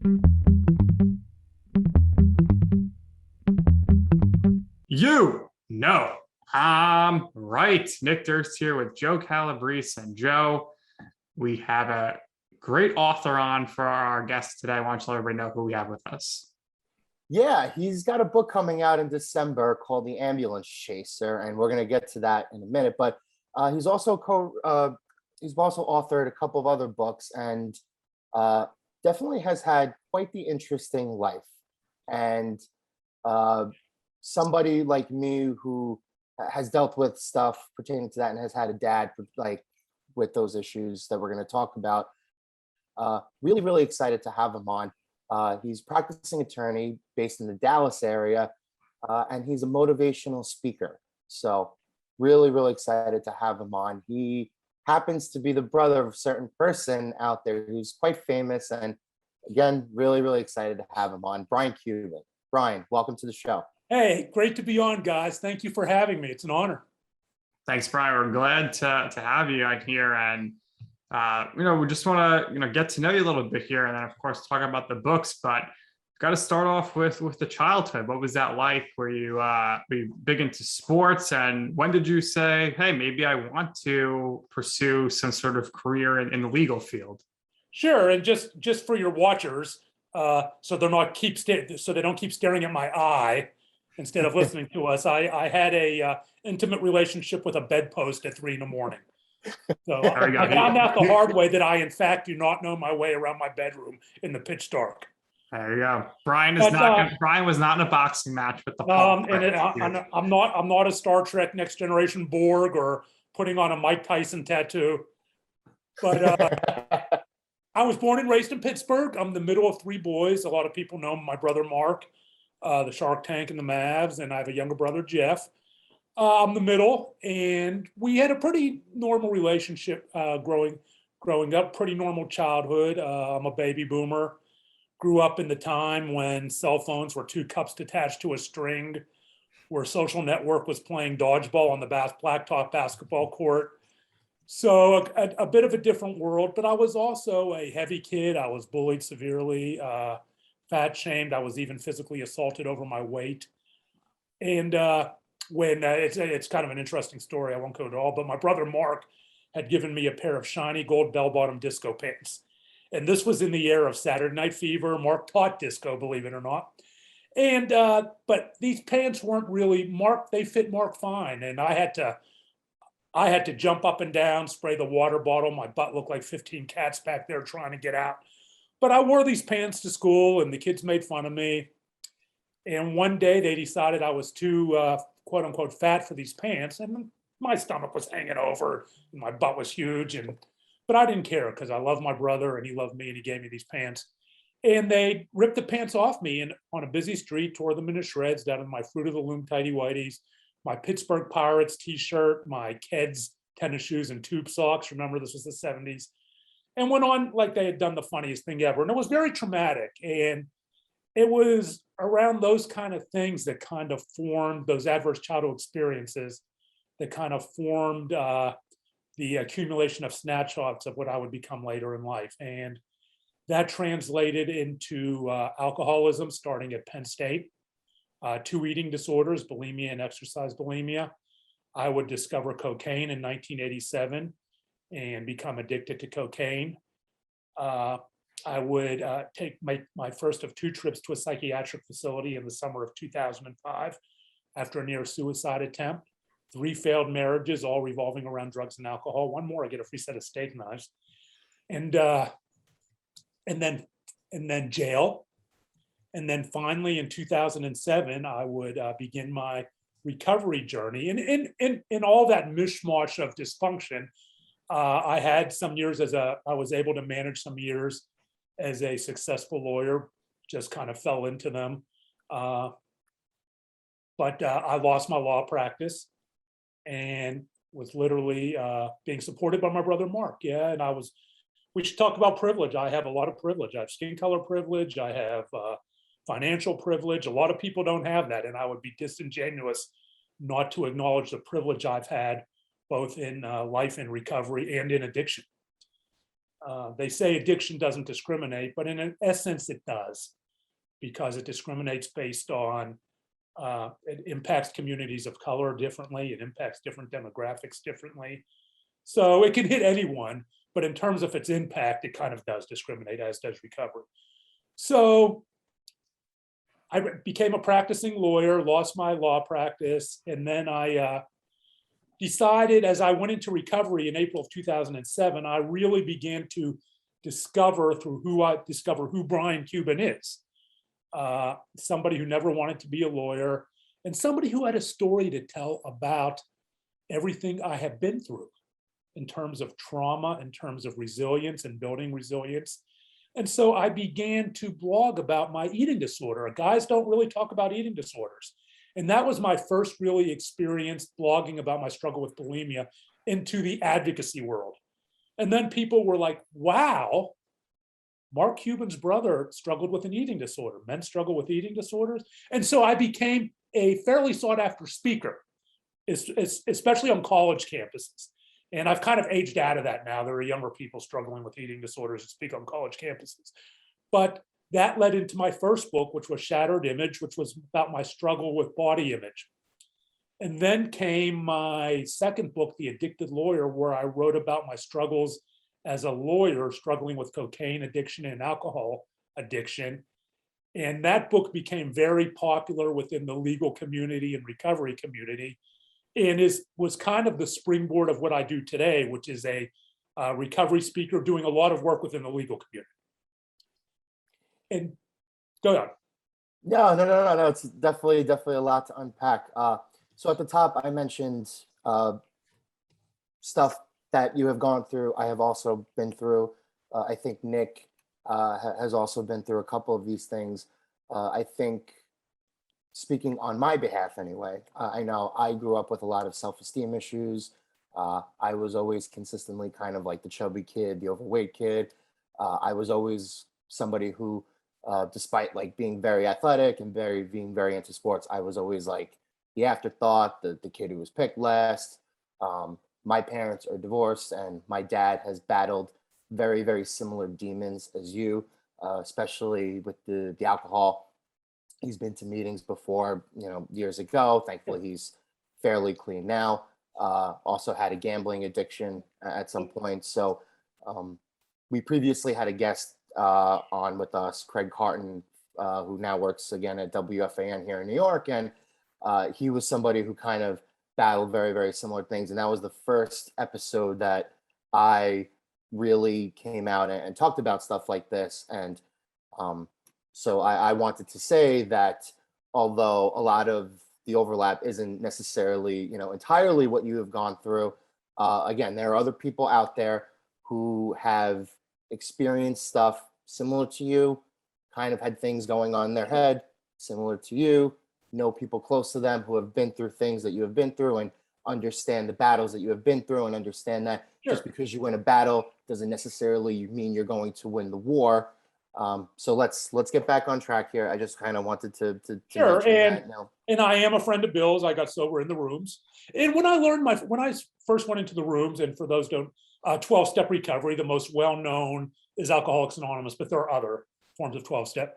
You know, I'm right. Nick Durst here with Joe Calabrese. And Joe, we have a great author on for our guest today. Why don't you let everybody know who we have with us? Yeah, he's got a book coming out in December called The Ambulance Chaser, and we're going to get to that in a minute. But he's also authored a couple of other books, and definitely has had quite the interesting life. And somebody like me who has dealt with stuff pertaining to that and has had a dad with those issues that we're going to talk about. Really, really excited to have him on. He's a practicing attorney based in the Dallas area, and he's a motivational speaker. So really, really excited to have him on. He happens to be the brother of a certain person out there who's quite famous. And again, really, really excited to have him on. Brian Cuban. Brian, welcome to the show. Hey, great to be on, guys. Thank you for having me. It's an honor. Thanks, Brian. We're glad to have you on here. And, we just want to, get to know you a little bit here. And then, of course, talk about the books. But we've got to start off with the childhood. What was that like? Were you big into sports? And when did you say, hey, maybe I want to pursue some sort of career in the legal field? Sure. And just for your watchers, so they don't keep staring at my eye instead of listening to us, I had a intimate relationship with a bedpost at 3 a.m. So I found out the hard way that I, in fact, do not know my way around my bedroom in the pitch dark. There you go. Brian was not in a boxing match with the I'm not a Star Trek Next Generation Borg or putting on a Mike Tyson tattoo. But I was born and raised in Pittsburgh. I'm the middle of 3 boys. A lot of people know my brother Mark, the Shark Tank and the Mavs, and I have a younger brother Jeff. I'm the middle, and we had a pretty normal relationship growing up. Pretty normal childhood. I'm a baby boomer. Grew up in the time when cell phones were 2 cups attached to a string, where Social Network was playing dodgeball on the blacktop basketball court. So a bit of a different world, but I was also a heavy kid. I was bullied severely, fat shamed. I was even physically assaulted over my weight. And when it's kind of an interesting story, I won't go into all, but my brother Mark had given me a pair of shiny gold bell-bottom disco pants. And this was in the era of Saturday Night Fever. Mark taught disco, believe it or not. And but these pants weren't really Mark. They fit Mark fine, and I had to jump up and down, spray the water bottle. My butt looked like 15 cats back there trying to get out. But I wore these pants to school, and the kids made fun of me. And one day they decided I was too quote unquote fat for these pants, and my stomach was hanging over, and my butt was huge. But I didn't care because I love my brother and he loved me and he gave me these pants. And they ripped the pants off me and on a busy street, tore them into shreds down in my Fruit of the Loom tighty whities, my Pittsburgh Pirates t-shirt, my Keds tennis shoes and tube socks. Remember, this was the 70s. And went on like they had done the funniest thing ever. And it was very traumatic. And it was around those kind of things that kind of formed those adverse childhood experiences that kind of formed the accumulation of snapshots of what I would become later in life. And that translated into alcoholism starting at Penn State, 2 eating disorders, bulimia and exercise bulimia. I would discover cocaine in 1987 and become addicted to cocaine. I would take my first of 2 trips to a psychiatric facility in the summer of 2005 after a near suicide attempt. 3 failed marriages, all revolving around drugs and alcohol. One more, I get a free set of steak knives. And then jail. And then finally in 2007, I would begin my recovery journey. And in all that mishmash of dysfunction, I had some years I was able to manage some years as a successful lawyer, just kind of fell into them. But I lost my law practice and was literally being supported by my brother Mark. Yeah, and we should talk about privilege. I have a lot of privilege. I have skin color privilege. I have financial privilege. A lot of people don't have that, and I would be disingenuous not to acknowledge the privilege I've had both in life and recovery and in addiction. They say addiction doesn't discriminate, but in essence it does, because it discriminates based on, it impacts communities of color differently, it impacts different demographics differently. So it can hit anyone, but in terms of its impact, it kind of does discriminate, as does recovery. So I became a practicing lawyer, lost my law practice, and then I decided, as I went into recovery in April of 2007, I really began to discover who Brian Cuban is. Somebody who never wanted to be a lawyer, and somebody who had a story to tell about everything I have been through in terms of trauma, in terms of resilience and building resilience. And so I began to blog about my eating disorder. Guys don't really talk about eating disorders. And that was my first really experience blogging about my struggle with bulimia into the advocacy world. And then people were like, wow, Mark Cuban's brother struggled with an eating disorder. Men struggle with eating disorders. And so I became a fairly sought after speaker, especially on college campuses. And I've kind of aged out of that now. There are younger people struggling with eating disorders who speak on college campuses. But that led into my first book, which was Shattered Image, which was about my struggle with body image. And then came my second book, The Addicted Lawyer, where I wrote about my struggles as a lawyer struggling with cocaine addiction and alcohol addiction. And that book became very popular within the legal community and recovery community, and was kind of the springboard of what I do today, which is a recovery speaker doing a lot of work within the legal community. And go on. No. It's definitely a lot to unpack. So at the top, I mentioned stuff that you have gone through. I have also been through. I think Nick has also been through a couple of these things. I think, speaking on my behalf anyway, I know I grew up with a lot of self-esteem issues. I was always consistently kind of like the chubby kid, the overweight kid. I was always somebody who, despite like being very athletic and being very into sports, I was always like the afterthought, the kid who was picked last. My parents are divorced, and my dad has battled very, very similar demons as you, especially with the alcohol. He's been to meetings before, years ago. Thankfully, he's fairly clean now. Also had a gambling addiction at some point. So we previously had a guest on with us, Craig Carton, who now works again at WFAN here in New York. And he was somebody who kind of battled very, very similar things. And that was the first episode that I really came out and talked about stuff like this. And so I wanted to say that although a lot of the overlap isn't necessarily, entirely what you have gone through, again, there are other people out there who have experienced stuff similar to you, kind of had things going on in their head similar to you, know people close to them who have been through things that you have been through and understand the battles that you have been through, and understand that just because you win a battle doesn't necessarily mean you're going to win the war. So let's get back on track here. I just kind of wanted to sure. mention that now. And I am a friend of Bill's. I got sober in the rooms. And when I first went into the rooms, and for those who don't, 12-step recovery, the most well-known is Alcoholics Anonymous, but there are other forms of 12-step.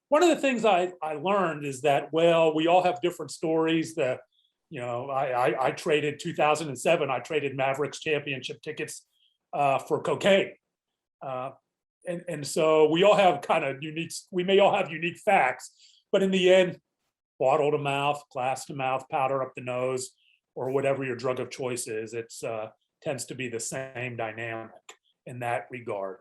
One of the things I learned is that, well, we all have different stories. I traded 2007, I traded Mavericks championship tickets for cocaine. And so we all have kind of we may all have unique facts, but in the end, bottle to mouth, glass to mouth, powder up the nose, or whatever your drug of choice is, it tends to be the same dynamic in that regard.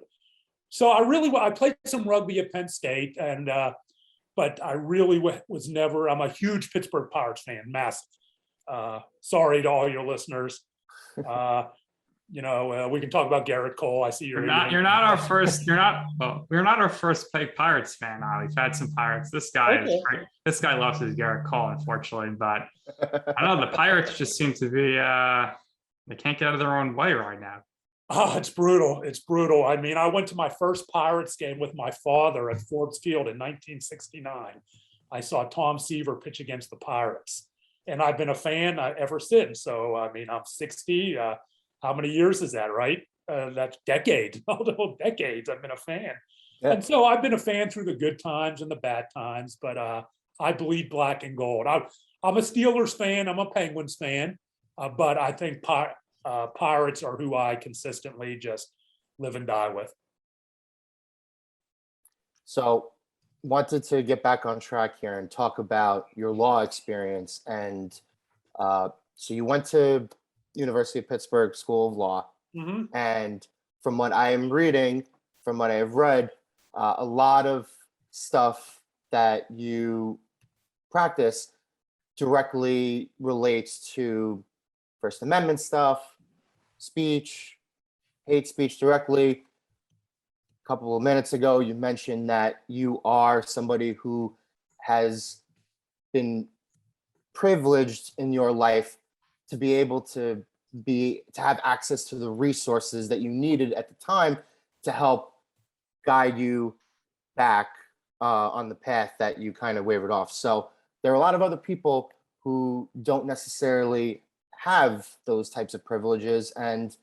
So I played some rugby at Penn State, but I really was never, I'm a huge Pittsburgh Pirates fan, massive. Sorry to all your listeners. We can talk about Garrett Cole. I see you're not our first fake Pirates fan. We've had some Pirates. This guy is great. This guy loves his Garrett Cole, unfortunately, but I don't know, the Pirates just seem to be they can't get out of their own way right now. Oh, it's brutal. It's brutal. I mean, I went to my first Pirates game with my father at Forbes Field in 1969. I saw Tom Seaver pitch against the Pirates, and I've been a fan ever since. So, I mean, I'm 60. How many years is that, right? that's decades, multiple decades. I've been a fan. Yeah. And so I've been a fan through the good times and the bad times, but I bleed black and gold. I'm a Steelers fan. I'm a Penguins fan, but I think Pirates are who I consistently just live and die with. So, wanted to get back on track here and talk about your law experience. And so you went to University of Pittsburgh School of Law, Mm-hmm. and from what I am reading, from what I have read, a lot of stuff that you practice directly relates to First Amendment stuff, speech, hate speech directly. A couple of minutes ago, you mentioned that you are somebody who has been privileged in your life to be able to have access to the resources that you needed at the time to help guide you back on the path that you kind of wavered off. So there are a lot of other people who don't necessarily have those types of privileges, and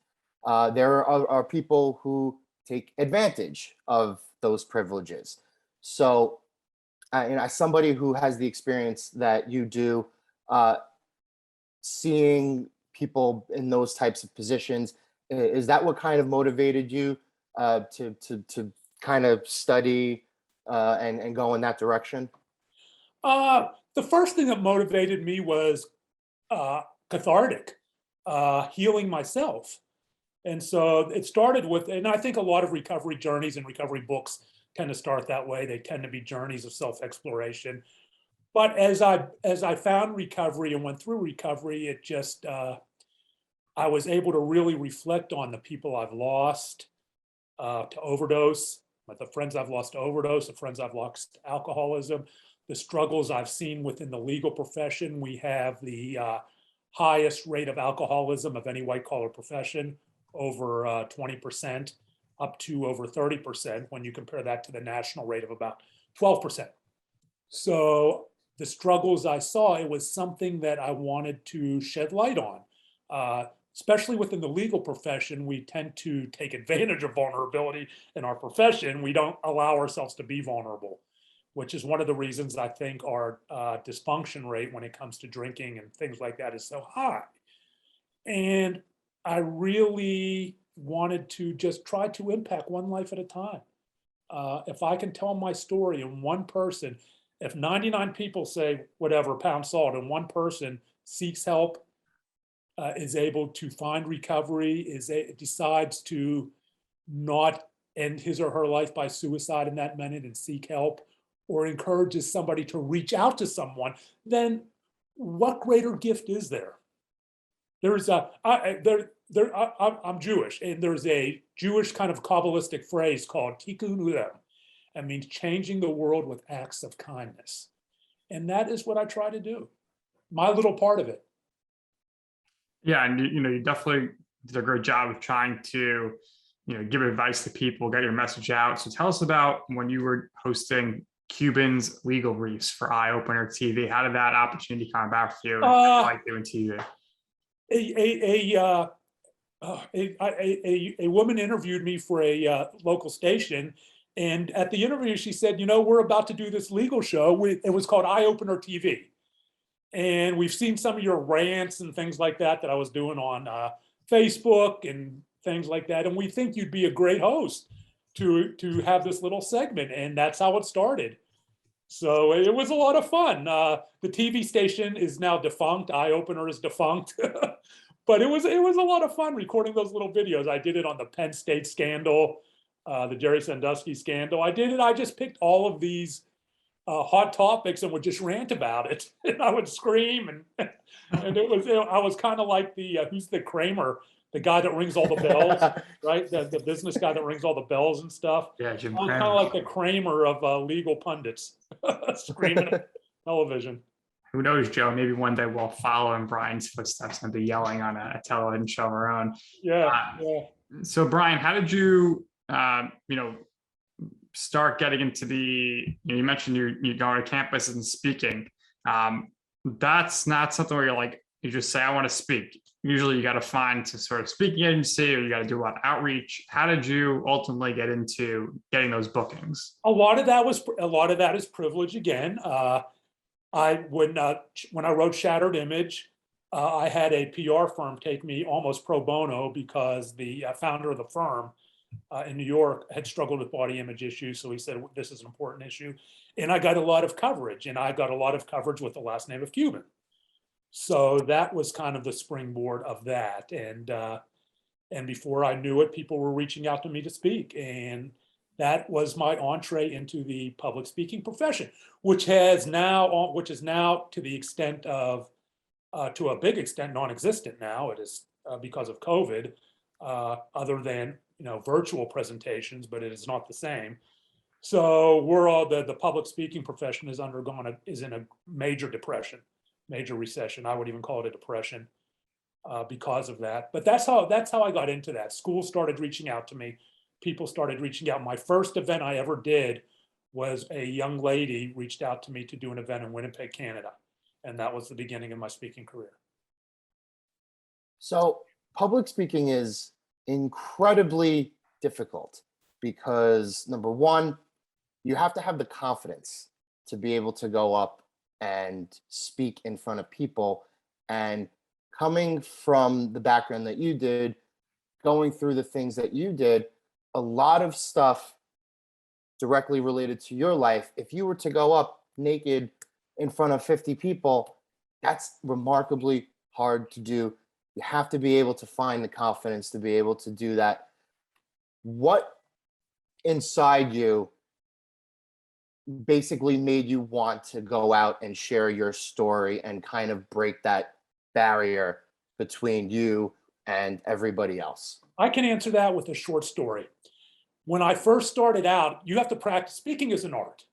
there are people who take advantage of those privileges. So, as somebody who has the experience that you do, seeing people in those types of positions, is that what kind of motivated you to kind of study and go in that direction? The first thing that motivated me was cathartic, healing myself. And so it started with, and I think a lot of recovery journeys and recovery books tend to start that way. They tend to be journeys of self-exploration. But as I found recovery and went through recovery, it just, I was able to really reflect on the people I've lost to overdose, the friends I've lost to overdose, the friends I've lost to alcoholism, the struggles I've seen within the legal profession. We have the highest rate of alcoholism of any white collar profession, over 20%, up to over 30% when you compare that to the national rate of about 12%. So the struggles I saw, it was something that I wanted to shed light on. Especially within the legal profession, we tend to take advantage of vulnerability in our profession. We don't allow ourselves to be vulnerable, which is one of the reasons I think our dysfunction rate when it comes to drinking and things like that is so high. And I really wanted to just try to impact one life at a time. If I can tell my story and one person, if 99 people say whatever, pound salt, and one person seeks help, is able to find recovery, decides to not end his or her life by suicide in that minute and seek help, or encourages somebody to reach out to someone, then what greater gift is there? I'm Jewish, and there's a Jewish kind of Kabbalistic phrase called tikkun olam. It means changing the world with acts of kindness. And that is what I try to do, my little part of it. Yeah, and you definitely did a great job of trying to, give advice to people, get your message out. So tell us about when you were hosting Cuban's Legal Briefs for Eye Opener TV. How did that opportunity come about for you? Like doing TV? A woman interviewed me for a local station, and at the interview she said, we're about to do this legal show. It was called Eye Opener TV, and we've seen some of your rants and things like that I was doing on Facebook and things like that, and we think you'd be a great host to have this little segment. And that's how it started. So it was a lot of fun. The TV station is now defunct. Eye Opener is defunct. But it was a lot of fun recording those little videos. I did it on the Penn State scandal, the Jerry Sandusky scandal. I just picked all of these hot topics and would just rant about it. And I would scream, and I was kind of like who's the Kramer, the guy that rings all the bells, right? The business guy that rings all the bells and stuff. Yeah, Jim I was Kramer. kind of like the Kramer of legal pundits, screaming at television. Who knows, Joe? Maybe one day we'll follow in Brian's footsteps and be yelling on a television show of our own. Yeah. So, Brian, how did you, start getting into you mentioned you going to campuses and speaking. That's not something where you just say, I want to speak. usually you got to find to sort of speaking agency, or you got to do a lot of outreach. How did you ultimately get into getting those bookings? A lot of that is privilege again. When I wrote Shattered Image, I had a PR firm take me almost pro bono because the founder of the firm in New York had struggled with body image issues. So he said, this is an important issue. And I got a lot of coverage, and I got a lot of coverage with the last name of Cuban. So that was kind of the springboard of that. And before I knew it, people were reaching out to me to speak. And that was my entree into the public speaking profession, which is now to the extent of, to a big extent, non-existent now. It is because of COVID, other than virtual presentations, but it is not the same. So the public speaking profession is in a major depression, major recession. I would even call it a depression because of that. But that's how I got into that. Schools started reaching out to me. People started reaching out. My first event I ever did was a young lady reached out to me to do an event in Winnipeg, Canada. And that was the beginning of my speaking career. So public speaking is incredibly difficult because, number one, you have to have the confidence to be able to go up and speak in front of people. And coming from the background that you did, going through the things that you did, a lot of stuff directly related to your life, if you were to go up naked in front of 50 people, that's remarkably hard to do. You have to be able to find the confidence to be able to do that. What inside you basically made you want to go out and share your story and kind of break that barrier between you and everybody else? I can answer that with a short story. When I first started out, you have to practice. Speaking is an art.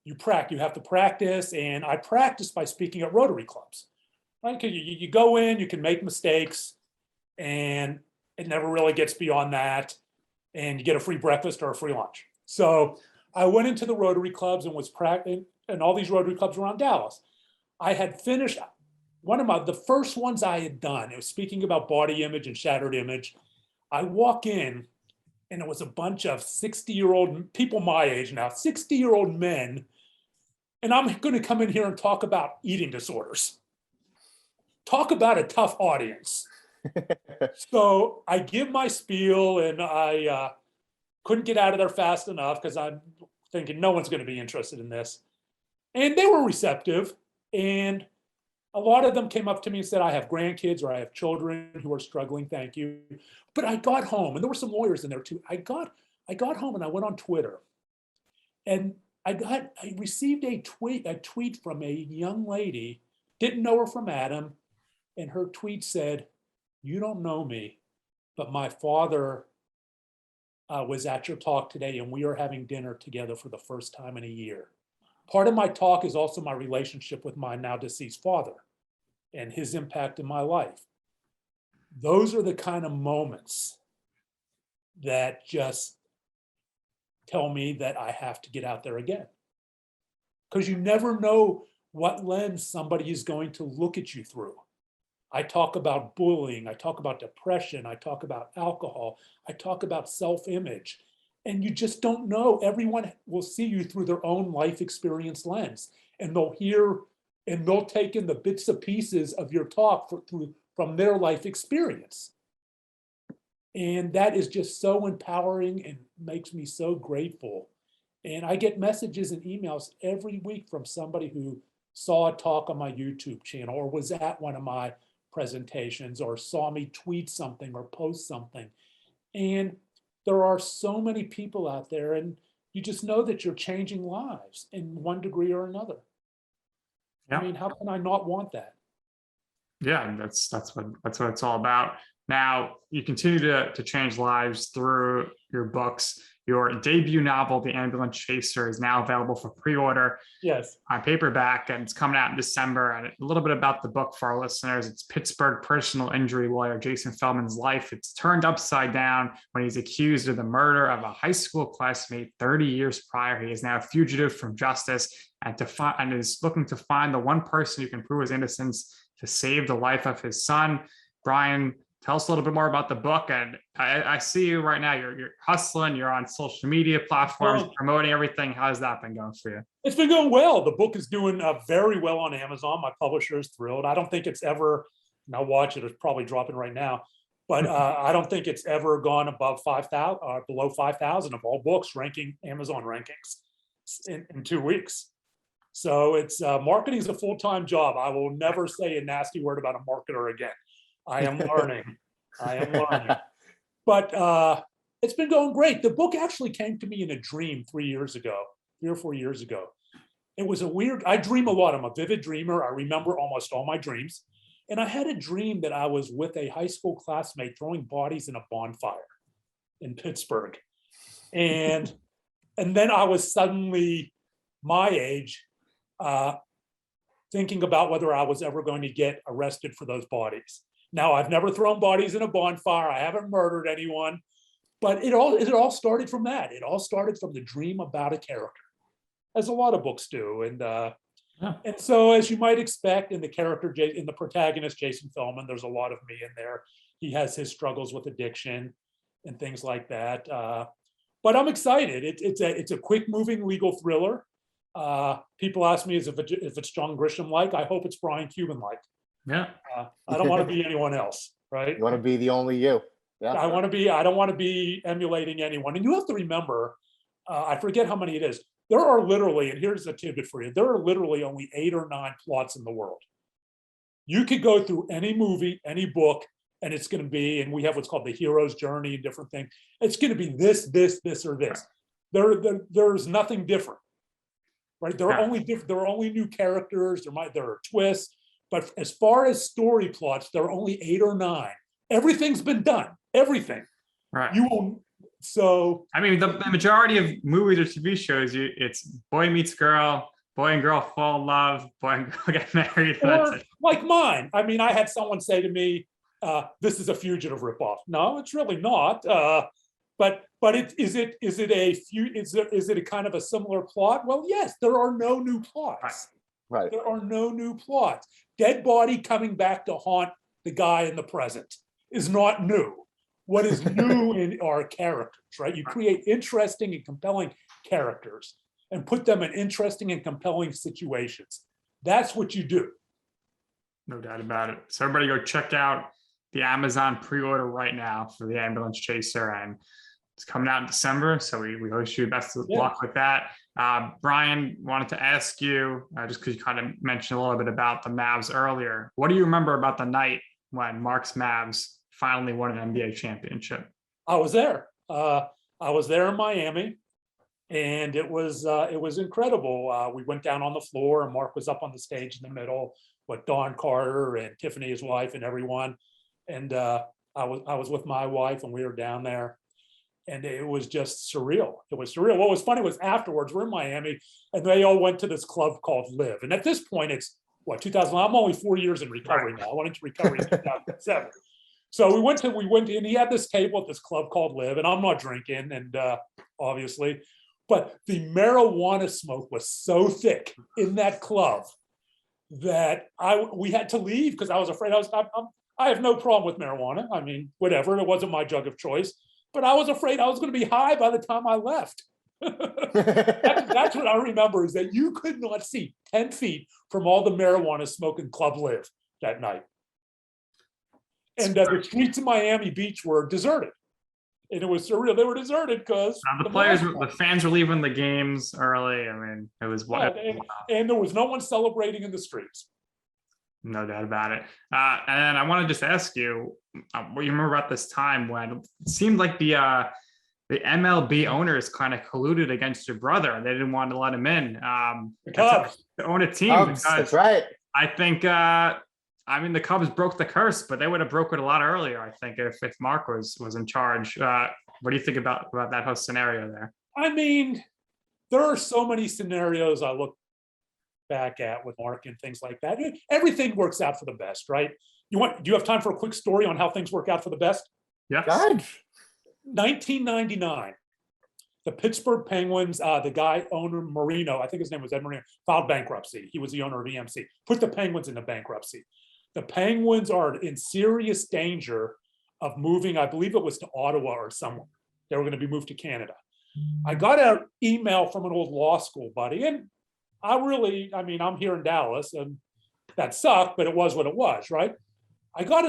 You have to practice, and I practiced by speaking at Rotary clubs. Right? You go in, you can make mistakes, and it never really gets beyond that, and you get a free breakfast or a free lunch. So I went into the Rotary clubs and was practicing, and all these Rotary clubs around Dallas. I had finished one of the first ones I had done. It was speaking about body image and shattered image. I walk in, and it was a bunch of 60-year-old people my age now, 60-year-old men. And I'm going to come in here and talk about eating disorders. Talk about a tough audience. So I give my spiel, and I couldn't get out of there fast enough because I'm thinking no one's going to be interested in this. And they were receptive. And a lot of them came up to me and said, I have grandkids or I have children who are struggling. Thank you. But I got home, and there were some lawyers in there too. I got home and I went on Twitter, and I received a tweet from a young lady, didn't know her from Adam. And her tweet said, you don't know me, but my father was at your talk today, and we are having dinner together for the first time in a year. Part of my talk is also my relationship with my now deceased father and his impact in my life. Those are the kind of moments that just tell me that I have to get out there again. Because you never know what lens somebody is going to look at you through. I talk about bullying, I talk about depression, I talk about alcohol, I talk about self-image, and you just don't know. Everyone will see you through their own life experience lens, and they'll take in the bits and pieces of your talk from their life experience. And that is just so empowering and makes me so grateful. And I get messages and emails every week from somebody who saw a talk on my YouTube channel or was at one of my presentations or saw me tweet something or post something. And there are so many people out there, and you just know that you're changing lives in one degree or another. Yeah. I mean, how can I not want that? Yeah, that's what it's all about. Now, you continue to change lives through your books. Your debut novel, The Ambulance Chaser, is now available for pre-order. Yes. On paperback, and it's coming out in December. And a little bit about the book for our listeners. It's Pittsburgh personal injury lawyer Jason Feldman's life. It's turned upside down when he's accused of the murder of a high school classmate 30 years prior. He is now a fugitive from justice and is looking to find the one person who can prove his innocence to save the life of his son. Brian, tell us a little bit more about the book. And I see you right now. You're hustling. You're on social media platforms, promoting everything. How's that been going for you? It's been going well. The book is doing very well on Amazon. My publisher is thrilled. I don't think it's ever, now watch it, it's probably dropping right now, but I don't think it's ever gone above 5,000, below 5,000 of all books ranking Amazon rankings in 2 weeks. So it's marketing is a full-time job. I will never say a nasty word about a marketer again. I am learning. But it's been going great. The book actually came to me in a dream 3 or 4 years ago. It was I dream a lot. I'm a vivid dreamer. I remember almost all my dreams. And I had a dream that I was with a high school classmate throwing bodies in a bonfire in Pittsburgh. And then I was suddenly my age, thinking about whether I was ever going to get arrested for those bodies. Now, I've never thrown bodies in a bonfire. I haven't murdered anyone, but it all started from that. It all started from the dream about a character, as a lot of books do. And so, as you might expect, in the protagonist, Jason Feldman, there's a lot of me in there. He has his struggles with addiction and things like that. But I'm excited. It's a quick-moving legal thriller. People ask me if it's John Grisham-like. I hope it's Brian Cuban-like. Yeah. I don't want to be anyone else, right? You want to be the only you. Yeah. I don't want to be emulating anyone. And you have to remember, I forget how many it is. There are literally, and here's a tidbit for you, there are literally only 8 or 9 plots in the world. You could go through any movie, any book, and it's going to be, and we have what's called the hero's journey and different things. It's going to be this, or this. There's nothing different, right? There are only new characters. There are twists. But as far as story plots, there are only 8 or 9. Everything's been done. Everything. Right. You will. So I mean, the majority of movies or TV shows, it's boy meets girl, boy and girl fall in love, boy and girl get married. Or like mine. I mean, I had someone say to me, "This is a Fugitive ripoff." No, it's really not. But is it a kind of a similar plot? Well, yes. There are no new plots. Right. There are no new plots. Dead body coming back to haunt the guy in the present is not new. What is new in our characters, right? You create interesting and compelling characters and put them in interesting and compelling situations. That's what you do. No doubt about it. So everybody go check out the Amazon pre-order right now for The Ambulance Chaser. And it's coming out in December. So we wish you best of luck with that. Brian, wanted to ask you, just because you kind of mentioned a little bit about the Mavs earlier, what do you remember about the night when Mark's Mavs finally won an NBA championship? I was there. I was there in Miami, and it was incredible. We went down on the floor, and Mark was up on the stage in the middle with Dawn Carter and Tiffany, his wife, and everyone. And I was with my wife, and we were down there. And it was just surreal. It was surreal. What was funny was afterwards, we're in Miami, and they all went to this club called Live. And at this point, it's 2000. I'm only 4 years in recovery now. I went into recovery in 2007. So we went, and he had this table at this club called Live, and I'm not drinking, and obviously, but the marijuana smoke was so thick in that club that we had to leave because I was afraid. I have no problem with marijuana. I mean, whatever. It wasn't my drug of choice. But I was afraid I was going to be high by the time I left. That's what I remember, is that you could not see 10 feet from all the marijuana smoke in Club Live that night. And the streets of Miami Beach were deserted. And it was surreal. They were deserted because the fans were leaving the games early. I mean, it was and there was no one celebrating in the streets. No doubt about it. And I want to just ask you, what you remember about this time when it seemed like the MLB owners kind of colluded against your brother, and they didn't want to let him in The Cubs. to own a team. Cubs, that's right. I think, the Cubs broke the curse, but they would have broken it a lot earlier, I think, if Mark was in charge. What do you think about that whole scenario there? I mean, there are so many scenarios I look back at with Mark and things like that. Everything works out for the best, right? Do you have time for a quick story on how things work out for the best? Yeah. 1999, the Pittsburgh Penguins, the guy owner Marino, I think his name was Ed Marino, filed bankruptcy. He was the owner of EMC, put the Penguins into bankruptcy. the Penguins are in serious danger of moving, I believe it was to Ottawa or somewhere. They were going to be moved to Canada. I got an email from an old law school buddy, and I'm here in Dallas, and that sucked, but it was what it was, right? I got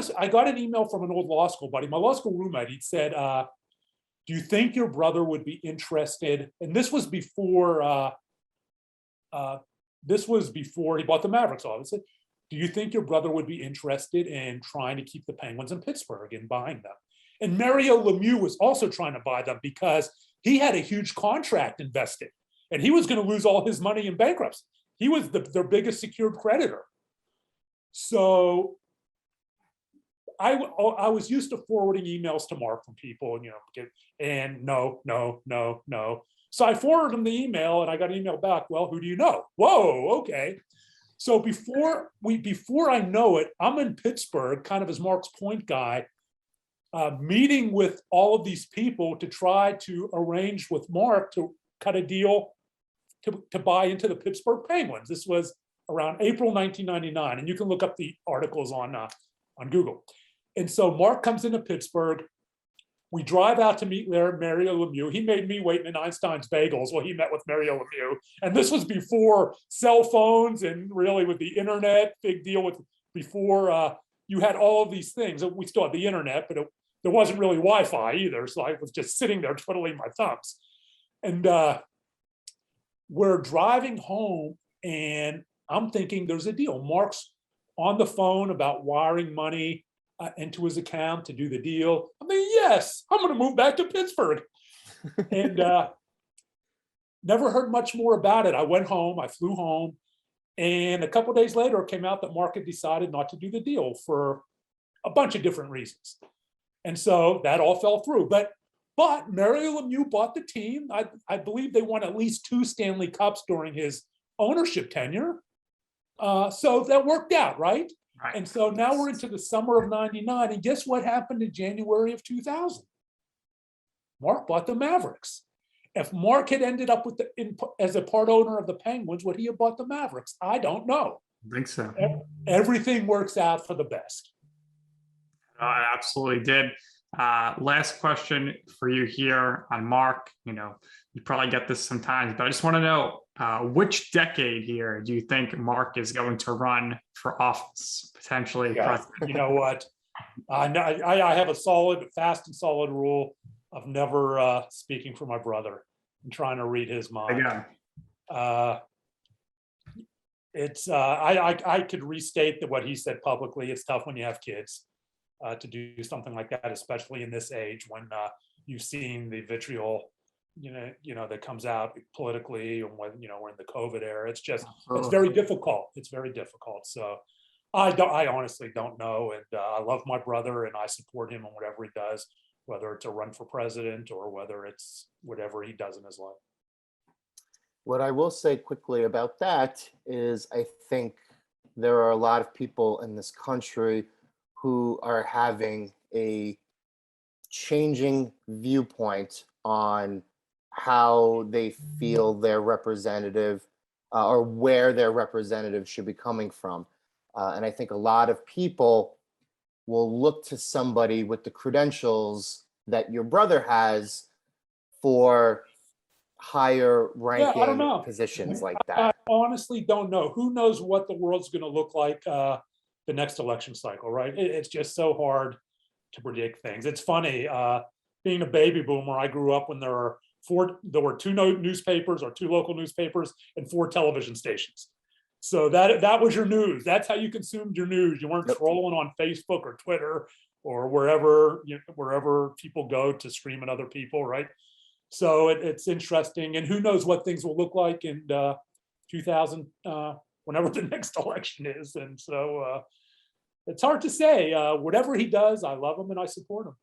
an email from an old law school buddy, my law school roommate. He said, do you think your brother would be interested? And this was before he bought the Mavericks, obviously. Do you think your brother would be interested in trying to keep the Penguins in Pittsburgh and buying them? And Mario Lemieux was also trying to buy them because he had a huge contract invested, and he was going to lose all his money in bankruptcy. He was their biggest secured creditor. So I was used to forwarding emails to Mark from people, and no. So I forwarded him the email, and I got an email back. Well, who do you know? Whoa, okay. So before I know it, I'm in Pittsburgh, kind of as Mark's point guy, meeting with all of these people to try to arrange with Mark to cut a deal to buy into the Pittsburgh Penguins. This was around April 1999, and you can look up the articles on Google. And so Mark comes into Pittsburgh. We drive out to meet Mario Lemieux. He made me wait in Einstein's Bagels while he met with Mario Lemieux. And this was before cell phones and really with the internet, big deal before you had all of these things. We still had the internet, but there wasn't really Wi-Fi either. So I was just sitting there twiddling my thumbs. And we're driving home, and I'm thinking there's a deal. Mark's on the phone about wiring money into his account to do the deal. I mean, yes, I'm going to move back to Pittsburgh. And never heard much more about it. I went home, I flew home, and a couple of days later, it came out that Mark had decided not to do the deal for a bunch of different reasons. And so that all fell through. But Mario Lemieux bought the team. I believe they won at least 2 Stanley Cups during his ownership tenure. So that worked out, right? Right. And so now we're into the summer of '99, and guess what happened in January of 2000? Mark bought the Mavericks. If Mark had ended up as a part owner of the Penguins, would he have bought the Mavericks? I don't know. I think so. Everything works out for the best. I absolutely did. Last question for you here on Mark. You probably get this sometimes, but I just want to know which decade here do you think Mark is going to run for office, potentially president? You know what? I have a fast and solid rule of never speaking for my brother and trying to read his mind. Again. I could restate that what he said publicly. It's tough when you have kids to do something like that, especially in this age when you've seen the vitriol, that comes out politically, and when we're in the COVID era. It's very difficult. It's very difficult. So I honestly don't know, and I love my brother, and I support him in whatever he does, whether it's a run for president or whether it's whatever he does in his life. What I will say quickly about that is I think there are a lot of people in this country who are having a changing viewpoint on how they feel their representative or where their representative should be coming from. And I think a lot of people will look to somebody with the credentials that your brother has for higher ranking positions like that. I honestly don't know. Who knows what the world's going to look like the next election cycle, right? It's just so hard to predict things. It's funny, being a baby boomer, I grew up when there were 2 newspapers or 2 local newspapers and 4 television stations. So that was your news. That's how you consumed your news. You weren't trolling on Facebook or Twitter or wherever people go to scream at other people, right? So it's interesting, and who knows what things will look like in 2000, whenever the next election is. And so it's hard to say. Whatever he does, I love him and I support him.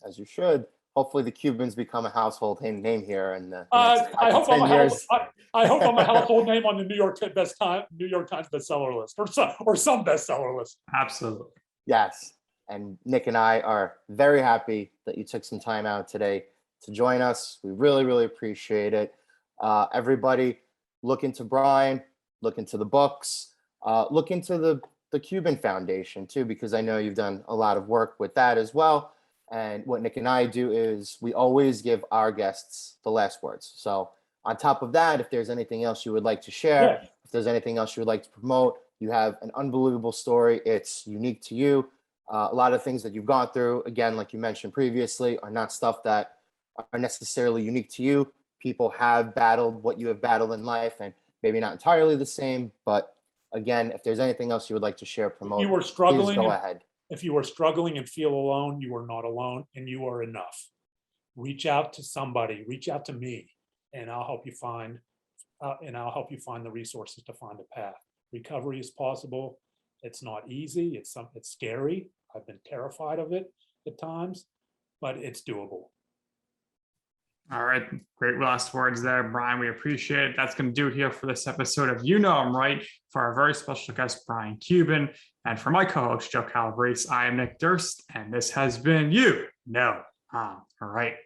As you should. Hopefully the Cubans become a household name here in the next I hope 10 years. I hope I'm a household name on the New York Times bestseller list or some bestseller list. Absolutely. Yes. And Nick and I are very happy that you took some time out today to join us. We really, really appreciate it. Everybody, look into Brian, look into the books, look into the the Cuban Foundation too, because I know you've done a lot of work with that as well. And what Nick and I do is we always give our guests the last words. So on top of that, if there's anything else you would like to share, Yeah. if there's anything else you would like to promote, you have an unbelievable story. It's unique to you. A lot of things that you've gone through, again, like you mentioned previously, are not stuff that are necessarily unique to you. People have battled what you have battled in life, and maybe not entirely the same. But again, if there's anything else you would like to share, promote, You were please struggling. go ahead. If you are struggling and feel alone, you are not alone, and you are enough. Reach out to somebody. Reach out to me, and I'll help you find. The resources to find a path. Recovery is possible. It's not easy. It's scary. I've been terrified of it at times, but it's doable. All right. Great last words there, Brian. We appreciate it. That's going to do it here for this episode of You Know I'm Right, for our very special guest, Brian Cuban. And for my co-host, Joe Calabrese, I am Nick Durst, and this has been You Know I'm Right.